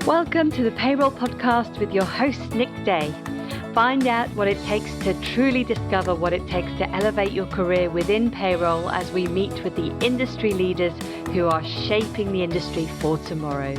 Welcome to the Payroll Podcast with your host, Nick Day. Find out what it takes to truly discover what it takes to elevate your career within payroll as we meet with the industry leaders who are shaping the industry for tomorrow.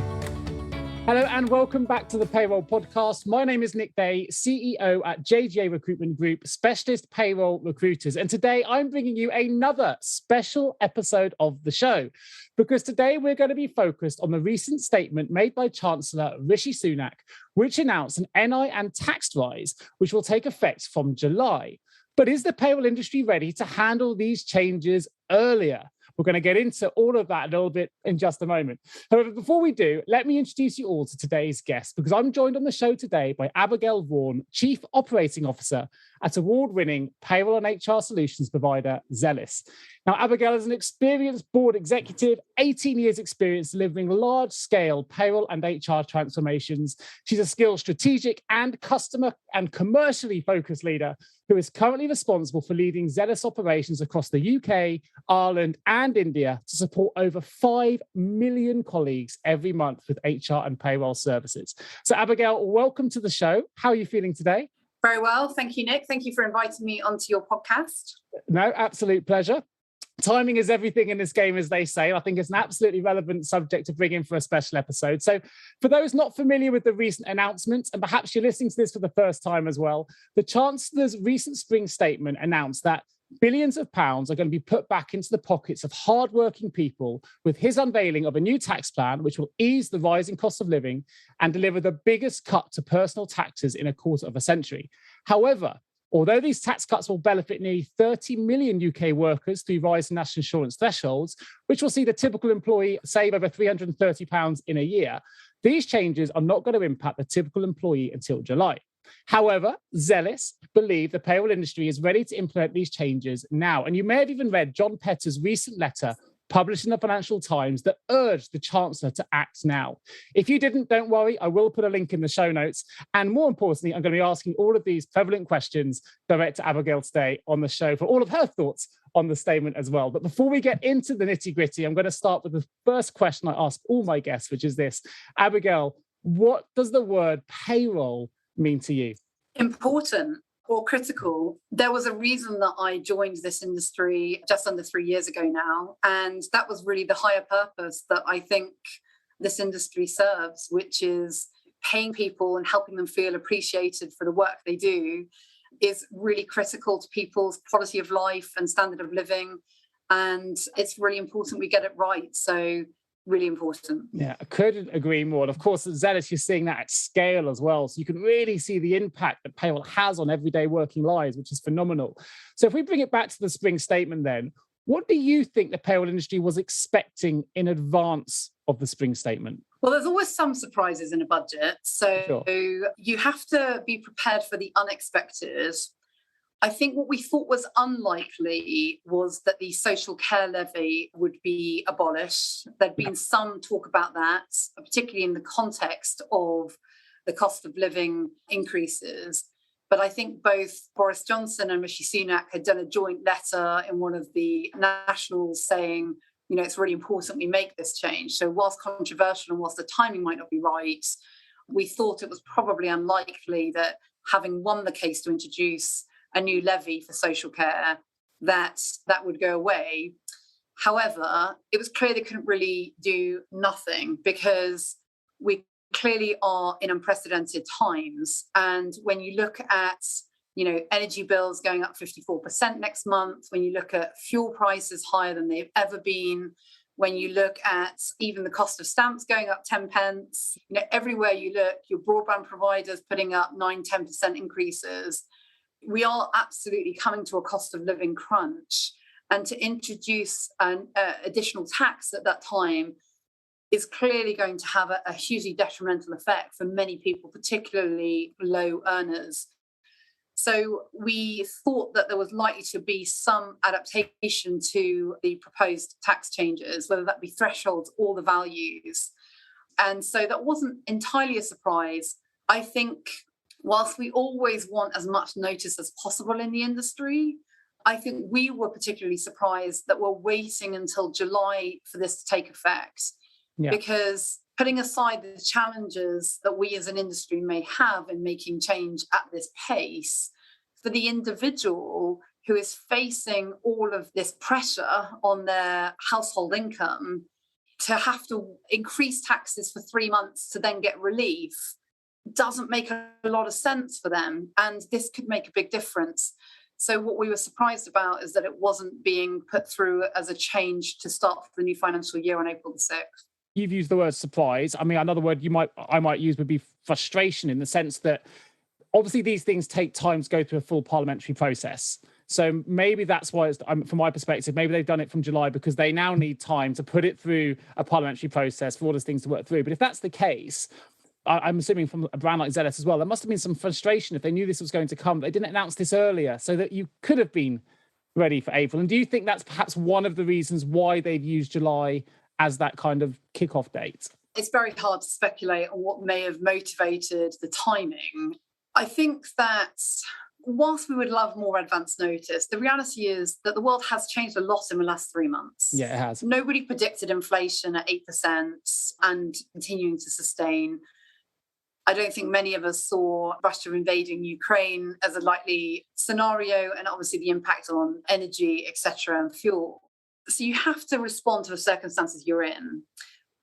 Hello and welcome back to the Payroll Podcast. My name is Nick Day, CEO at JGA Recruitment Group, specialist payroll recruiters. And today I'm bringing you another special episode of the show, because today we're going to be focused on the recent statement made by Chancellor Rishi Sunak, which announced an NI and tax rise, which will take effect from July. But is the payroll industry ready to handle these changes earlier? We're going to get into all of that a little bit in just a moment. However, before we do, let me introduce you all to today's guest, because I'm joined on the show today by Abigail Vaughan, Chief Operating Officer at award-winning payroll and HR solutions provider, Zellis. Now, Abigail is an experienced board executive, 18 years experience delivering large-scale payroll and HR transformations. She's a skilled strategic and customer and commercially focused leader who is currently responsible for leading Zellis operations across the UK, Ireland, and India to support over 5 million colleagues every month with HR and payroll services. So, Abigail, welcome to the show. How are you feeling today? Very well. Thank you, Nick. Thank you for inviting me onto your podcast. No, absolute pleasure. Timing is everything in this game, as they say. I think it's an absolutely relevant subject to bring in for a special episode. So for those not familiar with the recent announcements, and perhaps you're listening to this for the first time as well, the Chancellor's recent spring statement announced that billions of pounds are going to be put back into the pockets of hardworking people with his unveiling of a new tax plan, which will ease the rising cost of living and deliver the biggest cut to personal taxes in a quarter of a century. However, although these tax cuts will benefit nearly 30 million UK workers through rising national insurance thresholds, which will see the typical employee save over £330 in a year, these changes are not going to impact the typical employee until July. However, Zellis believe the payroll industry is ready to implement these changes now. And you may have even read John Petter's recent letter published in the Financial Times that urged the Chancellor to act now. If you didn't, don't worry, I will put a link in the show notes. And more importantly, I'm going to be asking all of these prevalent questions direct to Abigail today on the show for all of her thoughts on the statement as well. But before we get into the nitty-gritty, I'm going to start with the first question I ask all my guests, which is this. Abigail, what does the word payroll mean to you? Important or critical. There was a reason that I joined this industry just under 3 years ago now. And that was really the higher purpose that I think this industry serves, which is paying people and helping them feel appreciated for the work they do is really critical to people's quality of life and standard of living. And it's really important we get it right. So really important. Yeah, I couldn't agree more. And of course, at Zellis, you're seeing that at scale as well. So you can really see the impact that payroll has on everyday working lives, which is phenomenal. So if we bring it back to the spring statement then, what do you think the payroll industry was expecting in advance of the spring statement? Well, there's always some surprises in a budget. So you have to be prepared for the unexpected. I think what we thought was unlikely was that the social care levy would be abolished. There'd been some talk about that, particularly in the context of the cost of living increases. But I think both Boris Johnson and Rishi Sunak had done a joint letter in one of the nationals saying, you know, it's really important we make this change. So whilst controversial and whilst the timing might not be right, we thought it was probably unlikely that having won the case to introduce a new levy for social care, that would go away. However, it was clear they couldn't really do nothing because we clearly are in unprecedented times. And when you look at, you know, energy bills going up 54% next month, when you look at fuel prices higher than they've ever been, when you look at even the cost of stamps going up 10 pence, you know, everywhere you look, your broadband providers putting up 9-10% increases. We are absolutely coming to a cost of living crunch. And to introduce an additional tax at that time is clearly going to have a hugely detrimental effect for many people, particularly low earners. So we thought that there was likely to be some adaptation to the proposed tax changes, whether that be thresholds or the values. And so that wasn't entirely a surprise. I think whilst we always want as much notice as possible in the industry, I think we were particularly surprised that we're waiting until July for this to take effect. Yeah. Because putting aside the challenges that we as an industry may have in making change at this pace, for the individual who is facing all of this pressure on their household income to have to increase taxes for 3 months to then get relief doesn't make a lot of sense for them. And this could make a big difference. So what we were surprised about is that it wasn't being put through as a change to start the new financial year on April the 6th. You've used the word surprise. I mean, another word I might use would be frustration, in the sense that obviously these things take time to go through a full parliamentary process. So maybe that's why, from my perspective, maybe they've done it from July because they now need time to put it through a parliamentary process for all those things to work through. But if that's the case, I'm assuming from a brand like Zellis as well, there must have been some frustration if they knew this was going to come. They didn't announce this earlier so that you could have been ready for April. And do you think that's perhaps one of the reasons why they've used July as that kind of kickoff date? It's very hard to speculate on what may have motivated the timing. I think that whilst we would love more advance notice, the reality is that the world has changed a lot in the last 3 months. Yeah, it has. Nobody predicted inflation at 8% and continuing to sustain. I don't think many of us saw Russia invading Ukraine as a likely scenario, and obviously the impact on energy, etc., and fuel. So you have to respond to the circumstances you're in.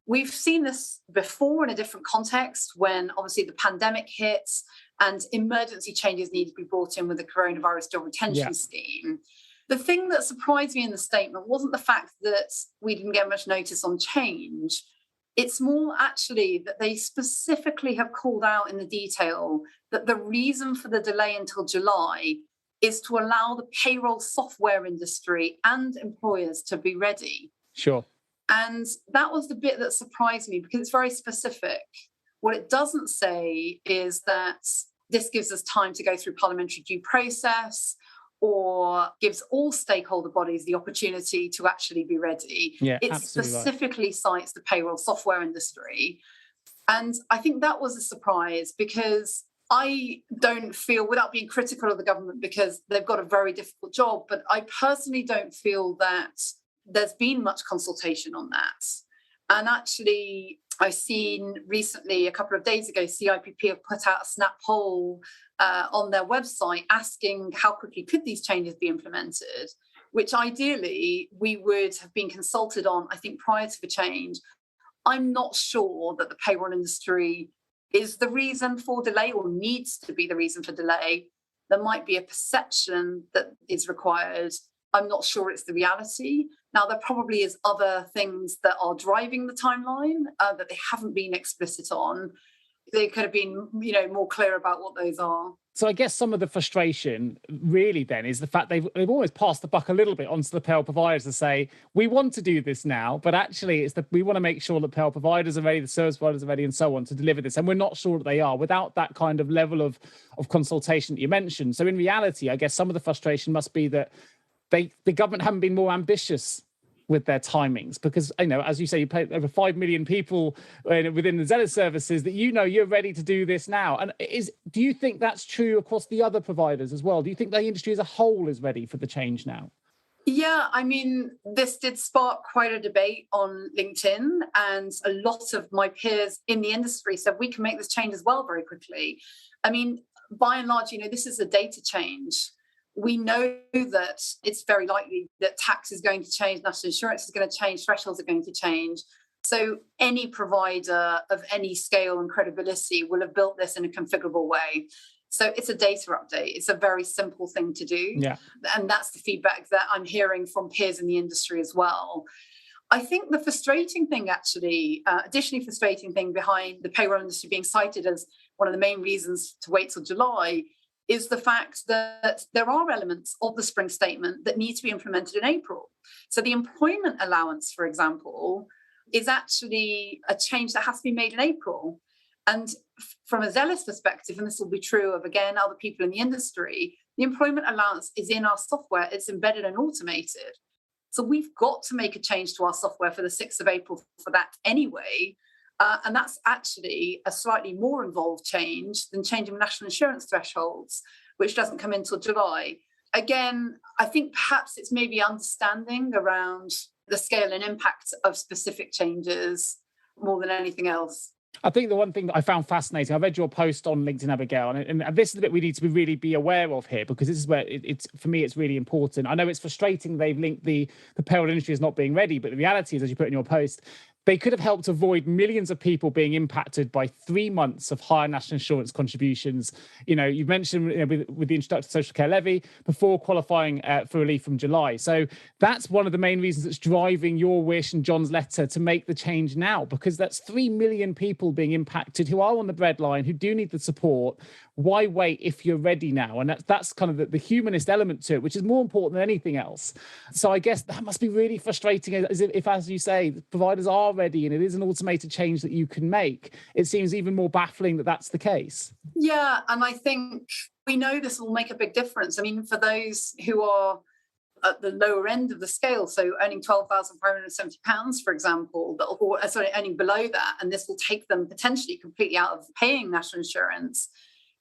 We've seen this before in a different context when obviously the pandemic hits and emergency changes need to be brought in with the coronavirus job retention scheme. The thing that surprised me in the statement wasn't the fact that we didn't get much notice on change. It's more actually that they specifically have called out in the detail that the reason for the delay until July is to allow the payroll software industry and employers to be ready. Sure. And that was the bit that surprised me because it's very specific. What it doesn't say is that this gives us time to go through parliamentary due process or gives all stakeholder bodies the opportunity to actually be ready. Yeah, it specifically cites the payroll software industry. And I think that was a surprise because I don't feel, without being critical of the government because they've got a very difficult job, but I personally don't feel that there's been much consultation on that. And actually, I've seen recently, a couple of days ago, CIPP have put out a snap poll on their website asking how quickly could these changes be implemented, which ideally we would have been consulted on, I think, prior to the change. I'm not sure that the payroll industry is the reason for delay or needs to be the reason for delay. There might be a perception that is required. I'm not sure it's the reality. Now, there probably is other things that are driving the timeline that they haven't been explicit on. They could have been, more clear about what those are. So I guess some of the frustration really then is the fact they've always passed the buck a little bit onto the payroll providers to say, we want to do this now, but actually we want to make sure that payroll providers are ready, the service providers are ready and so on to deliver this. And we're not sure that they are without that kind of level of consultation that you mentioned. So in reality, I guess some of the frustration must be that the government haven't been more ambitious with their timings, because as you say, you pay over 5 million people within the Zellis services that you're ready to do this now. And do you think that's true across the other providers as well? Do you think the industry as a whole is ready for the change now? Yeah, I mean, this did spark quite a debate on LinkedIn, and a lot of my peers in the industry said we can make this change as well very quickly. I mean, by and large, this is a data change. We know that it's very likely that tax is going to change, national insurance is going to change, thresholds are going to change. So any provider of any scale and credibility will have built this in a configurable way. So it's a data update. It's a very simple thing to do. Yeah. And that's the feedback that I'm hearing from peers in the industry as well. I think the frustrating thing, actually, additionally frustrating thing behind the payroll industry being cited as one of the main reasons to wait till July is the fact that there are elements of the spring statement that need to be implemented in April. So the employment allowance, for example, is actually a change that has to be made in April. And from a Zellis perspective, and this will be true of, again, other people in the industry, the employment allowance is in our software. It's embedded and automated. So we've got to make a change to our software for the 6th of April for that anyway. And that's actually a slightly more involved change than changing national insurance thresholds, which doesn't come until July. Again, I think perhaps it's maybe understanding around the scale and impact of specific changes. more than anything else. I think the one thing that I found fascinating, I read your post on LinkedIn, Abigail, and this is the bit we need to really be aware of here, because this is where it's for me, it's really important. I know it's frustrating they've linked the payroll industry as not being ready, but the reality is, as you put in your post, they could have helped avoid millions of people being impacted by 3 months of higher national insurance contributions. You've mentioned with the introduction to social care levy before qualifying for relief from July. So that's one of the main reasons that's driving your wish and John's letter to make the change now, because that's 3 million people being impacted who are on the breadline, who do need the support. Why wait if you're ready now? And that's kind of the humanist element to it, which is more important than anything else. So I guess that must be really frustrating if, as you say, the providers are ready and it is an automated change that you can make. It seems even more baffling that that's the case. Yeah, and I think we know this will make a big difference. I mean, for those who are at the lower end of the scale, so earning £12,570, for example, or earning below that, and this will take them potentially completely out of paying national insurance,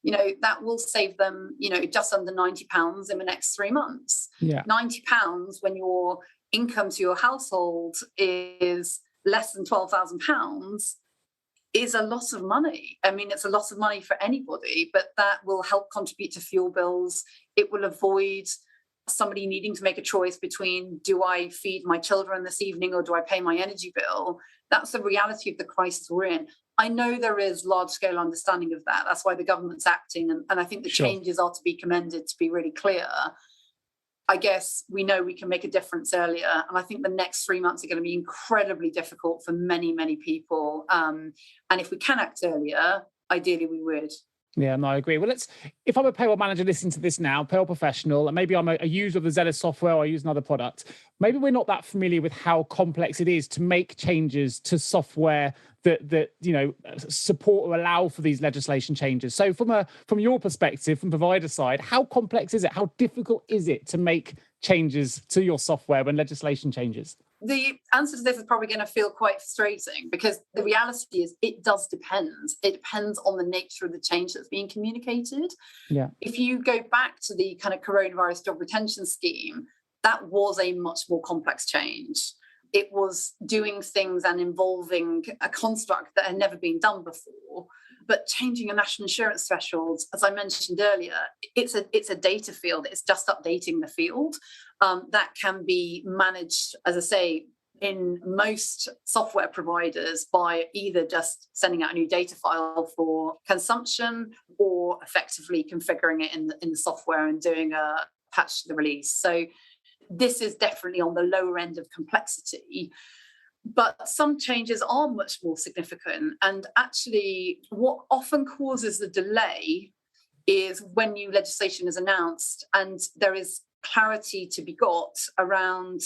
that will save them, just under £90 in the next 3 months. Yeah. £90 when your income to your household is less than £12,000 is a lot of money. I mean, it's a lot of money for anybody, but that will help contribute to fuel bills. It will avoid somebody needing to make a choice between, do I feed my children this evening or do I pay my energy bill? That's the reality of the crisis we're in. I know there is large-scale understanding of that. That's why the government's acting. And I think the changes are to be commended, to be really clear. I guess we know we can make a difference earlier. And I think the next 3 months are going to be incredibly difficult for many, many people. And if we can act earlier, ideally we would. Yeah, no, I agree. Well, if I'm a payroll manager listening to this now, payroll professional, and maybe I'm a user of the Zellis software or I use another product, maybe we're not that familiar with how complex it is to make changes to software that support or allow for these legislation changes. So from your perspective, from provider side, how complex is it? How difficult is it to make changes to your software when legislation changes? The answer to this is probably going to feel quite frustrating, because the reality is it does depend. It depends on the nature of the change that's being communicated. Yeah. If you go back to the kind of coronavirus job retention scheme, that was a much more complex change. It was doing things and involving a construct that had never been done before. But changing a national insurance threshold, as I mentioned earlier, it's a data field. It's just updating the field. That can be managed, as I say, in most software providers by either just sending out a new data file for consumption or effectively configuring it in the software and doing a patch to the release. So this is definitely on the lower end of complexity. But some changes are much more significant. And actually, what often causes the delay is when new legislation is announced and there is clarity to be got around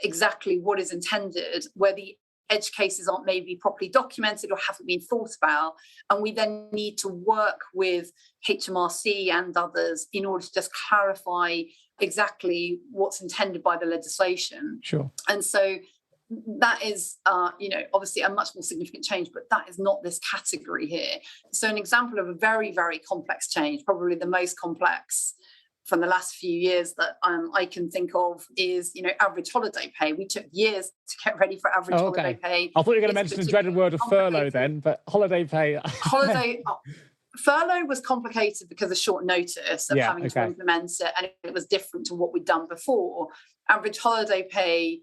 exactly what is intended, where the edge cases aren't maybe properly documented or haven't been thought about. And we then need to work with HMRC and others in order to just clarify exactly what's intended by the legislation. Sure. And so that is, obviously a much more significant change, but that is not this category here. So an example of a very, very complex change, probably the most complex from the last few years that I can think of is, average holiday pay. We took years to get ready for average holiday pay. I thought you were going to mention the dreaded word of furlough then, but holiday pay. Furlough was complicated because of short notice of having to implement it, and it was different to what we'd done before. Average holiday pay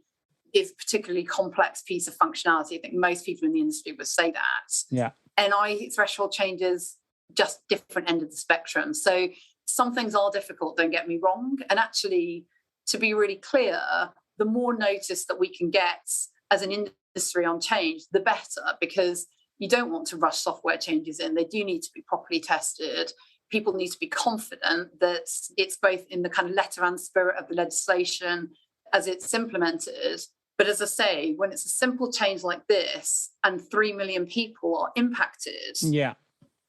is a particularly complex piece of functionality. I think most people in the industry would say that. Yeah. NI threshold changes, just different end of the spectrum. So some things are difficult, don't get me wrong. And actually, to be really clear, the more notice that we can get as an industry on change, the better, because you don't want to rush software changes in. They do need to be properly tested. People need to be confident that it's both in the kind of letter and spirit of the legislation as it's implemented. But as I say, when it's a simple change like this and 3 million people are impacted,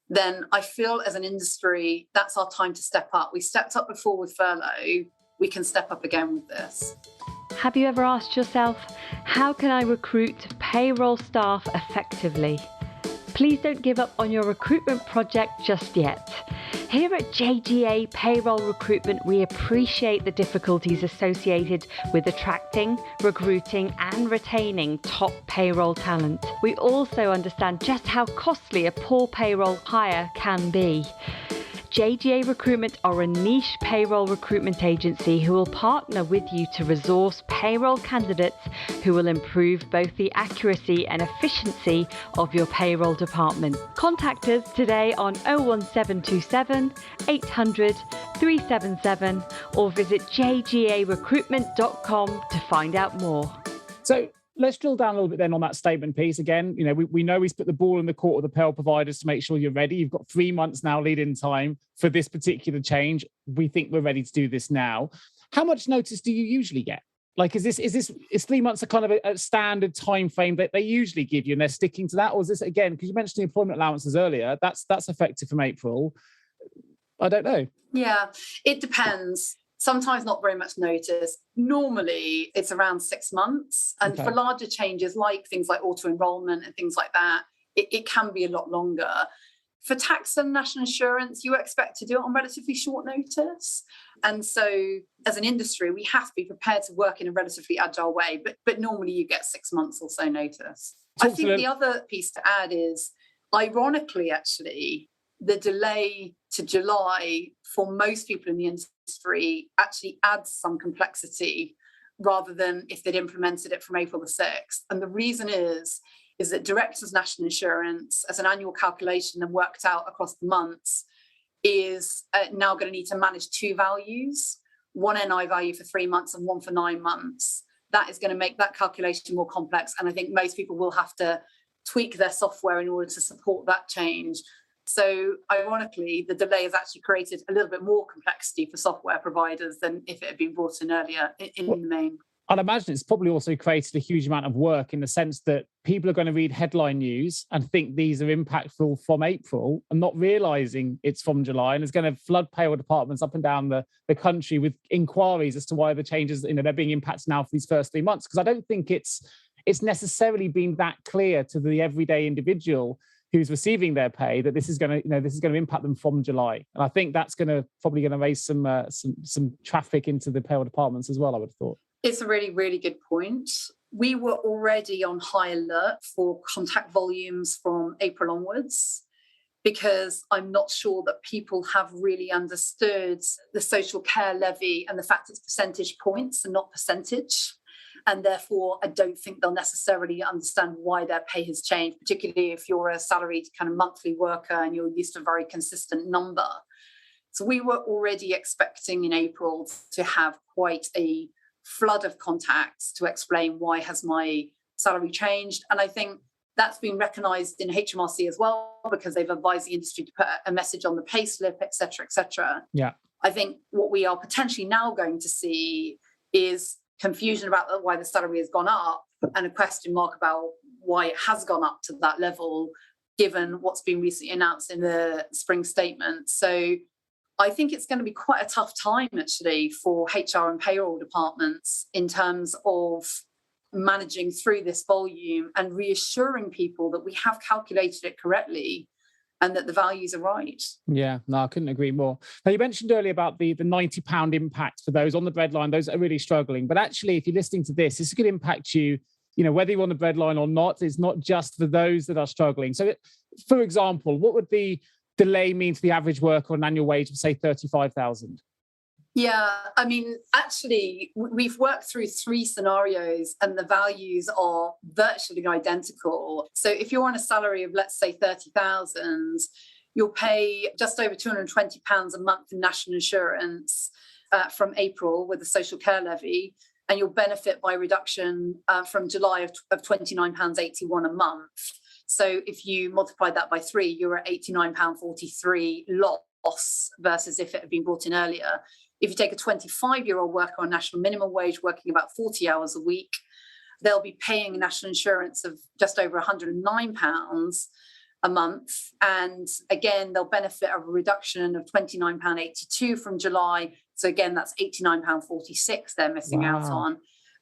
then I feel as an industry, that's our time to step up. We stepped up before with furlough. We can step up again with this. Have you ever asked yourself, how can I recruit payroll staff effectively? Please don't give up on your recruitment project just yet. Here at JGA Payroll Recruitment, we appreciate the difficulties associated with attracting, recruiting and retaining top payroll talent. We also understand just how costly a poor payroll hire can be. JGA Recruitment are a niche payroll recruitment agency who will partner with you to resource payroll candidates who will improve both the accuracy and efficiency of your payroll department. Contact us today on 01727 800 377 or visit jgarecruitment.com to find out more. So let's drill down a little bit then on that statement piece. Again, we know he's put the ball in the court of the payroll providers to make sure you're ready. You've got 3 months now lead-in time for this particular change. We think we're ready to do this now. How much notice do you usually get? Like, is 3 months a kind of a standard time frame that they usually give you and they're sticking to that? Or is this, again, because you mentioned the employment allowances earlier, that's effective from April. I don't know. Yeah, it depends. Sometimes not very much notice. Normally, it's around 6 months. And for larger changes, like things like auto-enrollment and things like that, it can be a lot longer. For tax and national insurance, you expect to do it on relatively short notice. And so as an industry, we have to be prepared to work in a relatively agile way. But normally you get 6 months or so notice. I think the other piece to add is, ironically, actually, the delay to July for most people in the industry actually adds some complexity rather than if they'd implemented it from April the 6th. And the reason is that Directors' National Insurance, as an annual calculation and worked out across the months, is now going to need to manage two values, one NI value for 3 months and one for 9 months. That is going to make that calculation more complex. And I think most people will have to tweak their software in order to support that change. So ironically, the delay has actually created a little bit more complexity for software providers than if it had been brought in earlier in the main. I'd imagine it's probably also created a huge amount of work in the sense that people are going to read headline news and think these are impactful from April and not realising it's from July, and it's going to flood payroll departments up and down the country with inquiries as to why the changes, they're being impacted now for these first 3 months. Because I don't think it's necessarily been that clear to the everyday individual who's receiving their pay that this is going to impact them from July. And I think that's probably going to raise some traffic into the payroll departments as well, I would have thought. It's a really, really good point. We were already on high alert for contact volumes from April onwards, because I'm not sure that people have really understood the social care levy and the fact it's percentage points and not percentage. And therefore, I don't think they'll necessarily understand why their pay has changed, particularly if you're a salaried kind of monthly worker and you're used to a very consistent number. So we were already expecting in April to have quite a flood of contacts to explain why has my salary changed. And I think that's been recognised in HMRC as well, because they've advised the industry to put a message on the pay slip, et cetera, et cetera. Yeah. I think what we are potentially now going to see is confusion about why the salary has gone up and a question mark about why it has gone up to that level, given what's been recently announced in the spring statement. So I think it's going to be quite a tough time, actually, for HR and payroll departments in terms of managing through this volume and reassuring people that we have calculated it correctly and that the values are right. Yeah, no, I couldn't agree more. Now, you mentioned earlier about the £90 impact for those on the breadline, those that are really struggling. But actually, if you're listening to this, this could impact you, whether you're on the breadline or not. It's not just for those that are struggling. So, for example, what would the delay mean to the average worker on an annual wage of, say, 35,000? Yeah, I mean, actually, we've worked through 3 scenarios and the values are virtually identical. So if you're on a salary of, let's say, 30,000, you'll pay just over £220 a month in national insurance from April with the social care levy, and you'll benefit by reduction from July of £29.81 a month. So if you multiply that by 3, you're at £89.43 loss versus if it had been brought in earlier. If you take a 25-year-old worker on national minimum wage working about 40 hours a week, they'll be paying national insurance of just over £109 a month. And again, they'll benefit of a reduction of £29.82 from July. So again, that's £89.46 they're missing out on.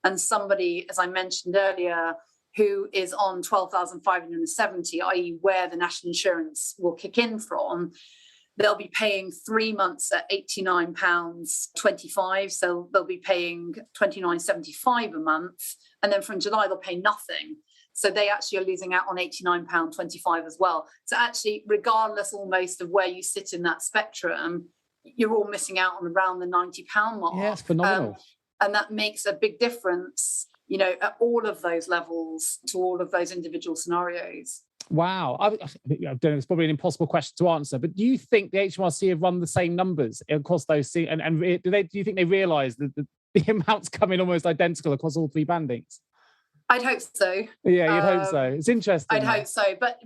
And somebody, as I mentioned earlier, who is on 12,570, i.e. where the national insurance will kick in from, they'll be paying 3 months at £89.25. So they'll be paying £29.75 a month. And then from July, they'll pay nothing. So they actually are losing out on £89.25 as well. So actually, regardless almost of where you sit in that spectrum, you're all missing out on around the £90 mark. Yeah, it's phenomenal. And that makes a big difference, at all of those levels to all of those individual scenarios. Wow. I don't know, it's probably an impossible question to answer, but do you think the HMRC have run the same numbers across those? And do you think they realise that the amounts come in almost identical across all three bandings? I'd hope so. Yeah, you'd hope so. It's interesting. I'd hope so. But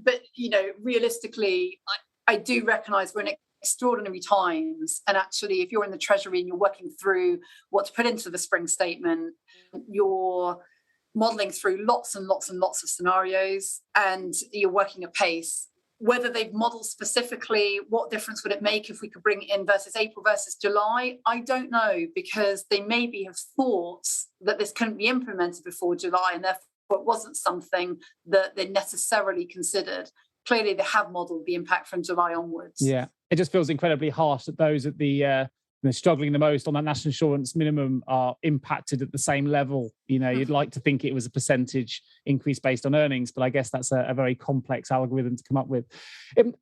realistically, I do recognise we're in extraordinary times. And actually, if you're in the Treasury and you're working through what to put into the spring statement, you're modelling through lots and lots and lots of scenarios, and you're working at pace. Whether they've modelled specifically what difference would it make if we could bring it in versus April versus July, I don't know, because they maybe have thought that this couldn't be implemented before July, and therefore it wasn't something that they necessarily considered. Clearly, they have modelled the impact from July onwards. Yeah, it just feels incredibly harsh that those at the struggling the most on that national insurance minimum are impacted at the same level. You'd like to think it was a percentage increase based on earnings, but I guess that's a very complex algorithm to come up with.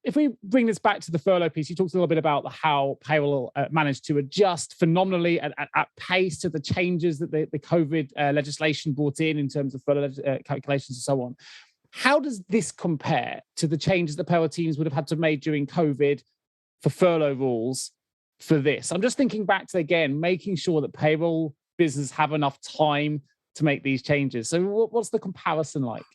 If we bring this back to the furlough piece, you talked a little bit about how payroll managed to adjust phenomenally at pace to the changes that the COVID legislation brought in terms of furlough calculations and so on. How does this compare to the changes that payroll teams would have had to make during COVID for furlough rules for this? I'm just thinking back to, again, making sure that payroll business have enough time to make these changes. So what's the comparison like?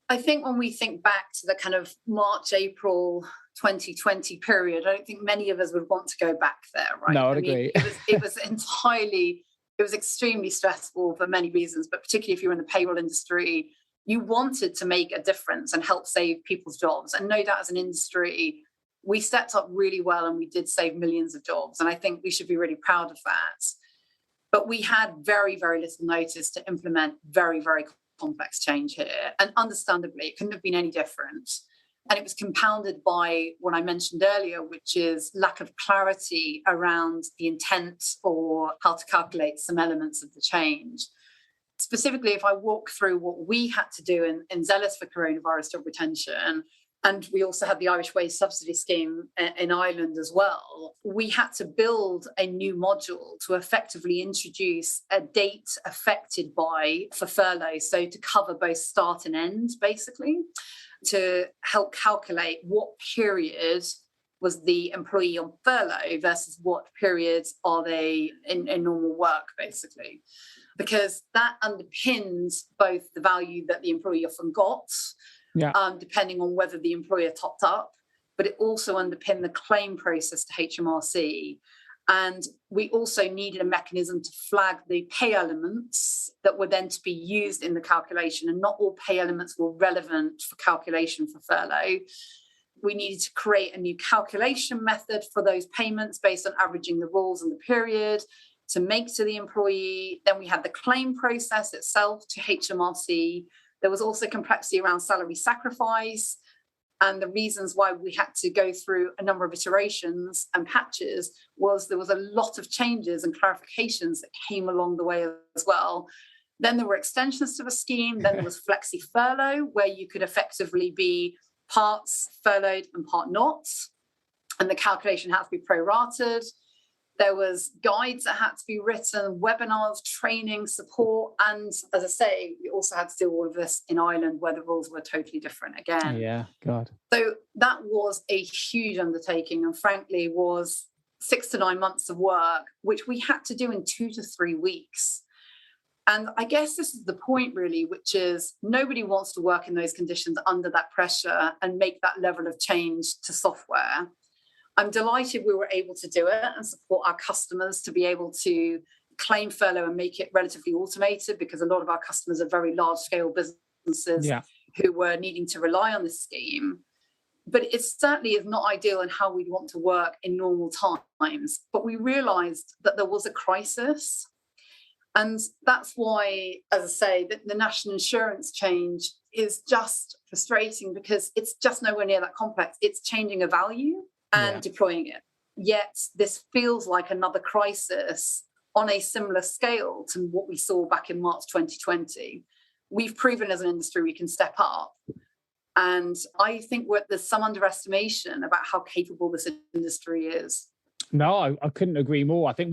I think when we think back to the kind of March, April 2020 period, I don't think many of us would want to go back there, right? No, I'd agree. It was extremely stressful for many reasons, but particularly if you're in the payroll industry, you wanted to make a difference and help save people's jobs. And no doubt as an industry, we stepped up really well and we did save millions of jobs. And I think we should be really proud of that. But we had very, very little notice to implement very, very complex change here. And understandably, it couldn't have been any different. And it was compounded by what I mentioned earlier, which is lack of clarity around the intent or how to calculate some elements of the change. Specifically, if I walk through what we had to do in Zellis for coronavirus job retention, and we also had the Irish Wage Subsidy Scheme in Ireland as well, we had to build a new module to effectively introduce a date affected by for furlough, so to cover both start and end, basically, to help calculate what period was the employee on furlough versus what periods are they in normal work, basically. Because that underpins both the value that the employee often got, depending on whether the employer topped up, but it also underpinned the claim process to HMRC. And we also needed a mechanism to flag the pay elements that were then to be used in the calculation, and not all pay elements were relevant for calculation for furlough. We needed to create a new calculation method for those payments based on averaging the rules and the period to make to the employee. Then we had the claim process itself to HMRC. There was also complexity around salary sacrifice. And the reasons why we had to go through a number of iterations and patches was there was a lot of changes and clarifications that came along the way as well. Then there were extensions to the scheme. Then there was flexi furlough, where you could effectively be parts furloughed and part not. And the calculation had to be prorated. There was guides that had to be written, webinars, training, support. And as I say, we also had to do all of this in Ireland, where the rules were totally different again. Yeah, God. So that was a huge undertaking, and frankly was 6 to 9 months of work, which we had to do in 2 to 3 weeks. And I guess this is the point, really, which is nobody wants to work in those conditions under that pressure and make that level of change to software. I'm delighted we were able to do it and support our customers to be able to claim furlough and make it relatively automated, because a lot of our customers are very large-scale businesses who were needing to rely on this scheme. But it certainly is not ideal in how we'd want to work in normal times. But we realised that there was a crisis. And that's why, as I say, the national insurance change is just frustrating because it's just nowhere near that complex. It's changing a value and deploying it. Yet this feels like another crisis on a similar scale to what we saw back in March 2020. We've proven as an industry we can step up. And I think there's some underestimation about how capable this industry is. No, I couldn't agree more. I think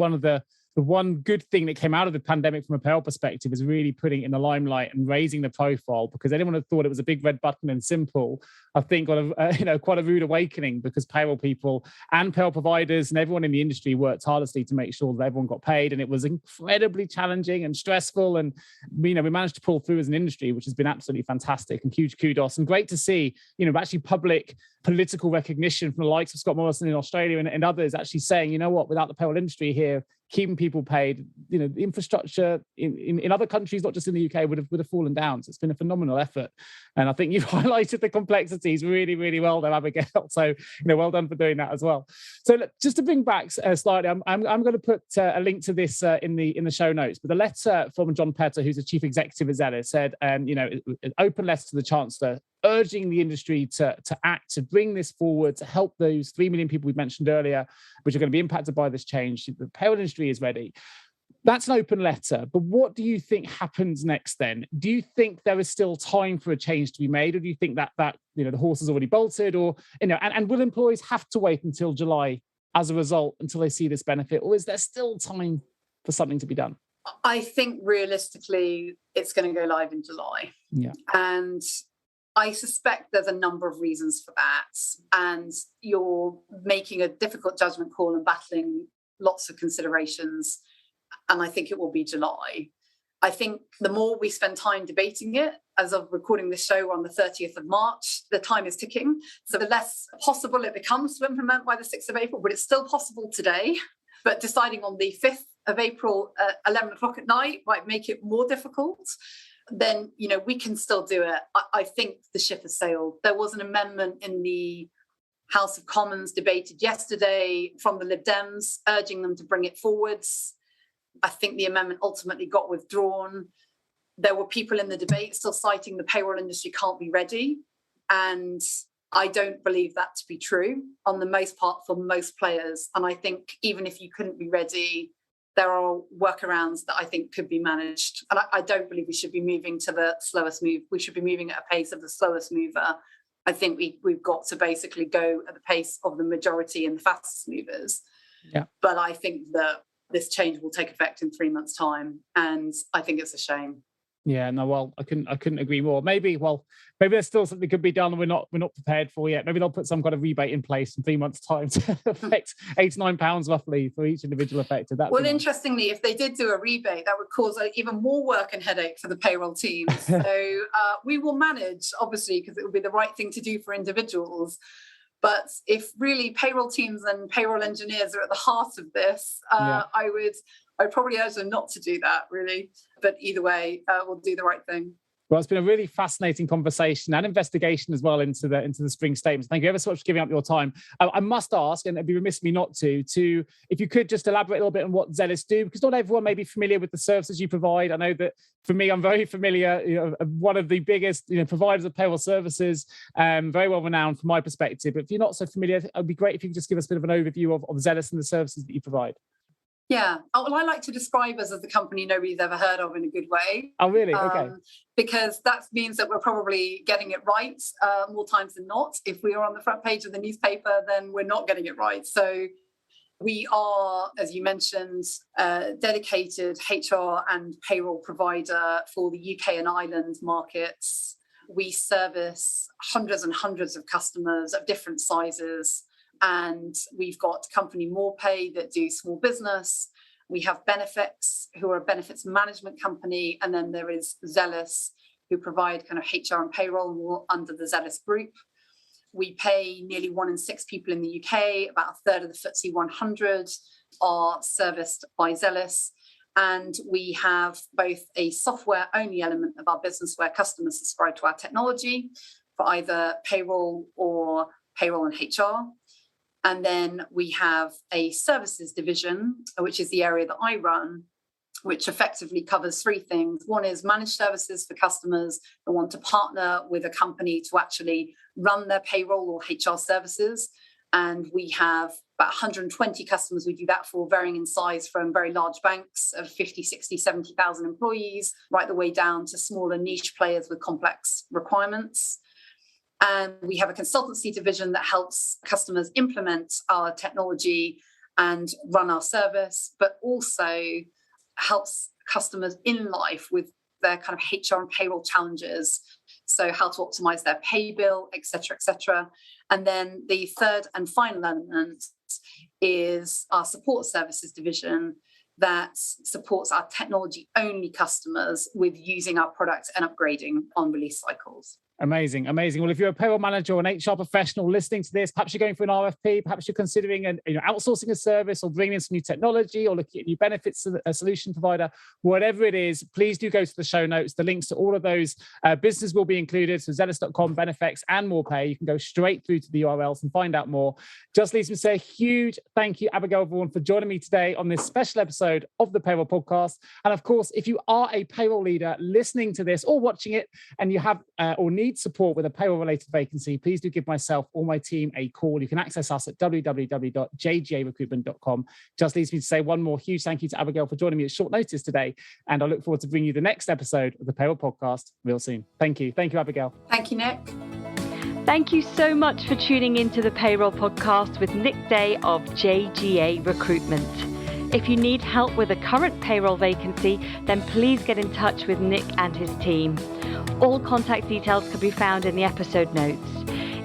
the one good thing that came out of the pandemic from a payroll perspective is really putting it in the limelight and raising the profile, because anyone had thought it was a big red button and simple, I think got quite a rude awakening, because payroll people and payroll providers and everyone in the industry worked tirelessly to make sure that everyone got paid. And it was incredibly challenging and stressful. And we managed to pull through as an industry, which has been absolutely fantastic, and huge kudos. And great to see, actually public political recognition from the likes of Scott Morrison in Australia and others actually saying, you know what, without the payroll industry here, keeping people paid, the infrastructure in other countries, not just in the UK, would have fallen down. So it's been a phenomenal effort. And I think you've highlighted the complexities really, really well there, Abigail. So, well done for doing that as well. So just to bring back slightly, I'm going to put a link to this in the show notes. But the letter from John Petter, who's the chief executive at Zellis, said, an open letter to the Chancellor, urging the industry to act, to bring this forward, to help those 3 million people we mentioned earlier, which are going to be impacted by this change. The payroll industry is ready. That's an open letter. But what do you think happens next then? Do you think there is still time for a change to be made? Or do you think that the horse has already bolted? Or, and will employees have to wait until July as a result until they see this benefit? Or is there still time for something to be done? I think realistically, it's going to go live in July. Yeah. And I suspect there's a number of reasons for that. And you're making a difficult judgment call and battling lots of considerations. And I think it will be July. I think the more we spend time debating it, as of recording this show on the 30th of March, the time is ticking. So the less possible it becomes to implement by the 6th of April, but it's still possible today. But deciding on the 5th of April at 11 o'clock at night might make it more difficult. Then, we can still do it. I think the ship has sailed. There was an amendment in the House of Commons debated yesterday from the Lib Dems, urging them to bring it forwards. I think the amendment ultimately got withdrawn. There were people in the debate still citing the payroll industry can't be ready. And I don't believe that to be true on the most part for most players. And I think even if you couldn't be ready, there are workarounds that I think could be managed. And I don't believe we should be moving to the slowest move. We should be moving at a pace of the slowest mover. I think we've got to basically go at the pace of the majority and the fastest movers. Yeah. But I think that this change will take effect in 3 months' time. And I think it's a shame. Yeah, no, well, I couldn't agree more. Maybe there's still something could be done and we're not prepared for yet. Maybe they'll put some kind of rebate in place in 3 months' time to affect £8 to £9 roughly for each individual affected. Well, interestingly, if they did do a rebate, that would cause even more work and headache for the payroll teams. So we will manage, obviously, because it would be the right thing to do for individuals. But if really payroll teams and payroll engineers are at the heart of this, I'd probably urge them not to do that, really. But either way, we'll do the right thing. Well, it's been a really fascinating conversation and investigation as well into the spring statements. Thank you ever so much for giving up your time. I must ask, and it'd be remiss of me not to, if you could just elaborate a little bit on what Zellis do, because not everyone may be familiar with the services you provide. I know that for me, I'm very familiar, one of the biggest providers of payroll services, very well renowned from my perspective. But if you're not so familiar, it'd be great if you could just give us a bit of an overview of Zellis and the services that you provide. Yeah. Well, I like to describe us as the company nobody's ever heard of in a good way. Oh, really? Okay. Because that means that we're probably getting it right more times than not. If we are on the front page of the newspaper, then we're not getting it right. So we are, as you mentioned, a dedicated HR and payroll provider for the UK and Ireland markets. We service hundreds and hundreds of customers of different sizes. And we've got company MorePay that do small business. We have Benefits, who are a benefits management company. And then there is Zellis, who provide kind of HR and payroll under the Zellis group. We pay nearly 1 in 6 people in the UK. About a third of the FTSE 100 are serviced by Zellis. And we have both a software-only element of our business where customers subscribe to our technology for either payroll or payroll and HR. And then we have a services division, which is the area that I run, which effectively covers three things. One is managed services for customers that want to partner with a company to actually run their payroll or HR services. And we have about 120 customers we do that for, varying in size from very large banks of 50, 60, 70,000 employees, right the way down to smaller niche players with complex requirements. And we have a consultancy division that helps customers implement our technology and run our service, but also helps customers in life with their kind of HR and payroll challenges. So how to optimize their pay bill, et cetera, et cetera. And then the third and final element is our support services division that supports our technology-only customers with using our product and upgrading on release cycles. Amazing, amazing. Well, if you're a payroll manager or an HR professional listening to this, perhaps you're going for an RFP, perhaps you're considering outsourcing a service or bringing in some new technology or looking at new benefits to a solution provider, whatever it is, please do go to the show notes. The links to all of those businesses will be included. So Zellis.com, Benefex, and more pay. You can go straight through to the URLs and find out more. Just leaves me to say a huge thank you, Abigail Vaughan, for joining me today on this special episode of the Payroll Podcast. And of course, if you are a payroll leader listening to this or watching it and you have or need support with a payroll-related vacancy, please do give myself or my team a call. You can access us at www.jgarecruitment.com. Just leaves me to say one more huge thank you to Abigail for joining me at short notice today. And I look forward to bringing you the next episode of the Payroll Podcast real soon. Thank you. Thank you, Abigail. Thank you, Nick. Thank you so much for tuning into the Payroll Podcast with Nick Day of JGA Recruitment. If you need help with a current payroll vacancy, then please get in touch with Nick and his team. All contact details can be found in the episode notes.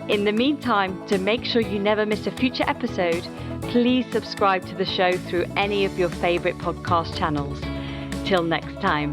In the meantime, to make sure you never miss a future episode, please subscribe to the show through any of your favorite podcast channels. Till next time.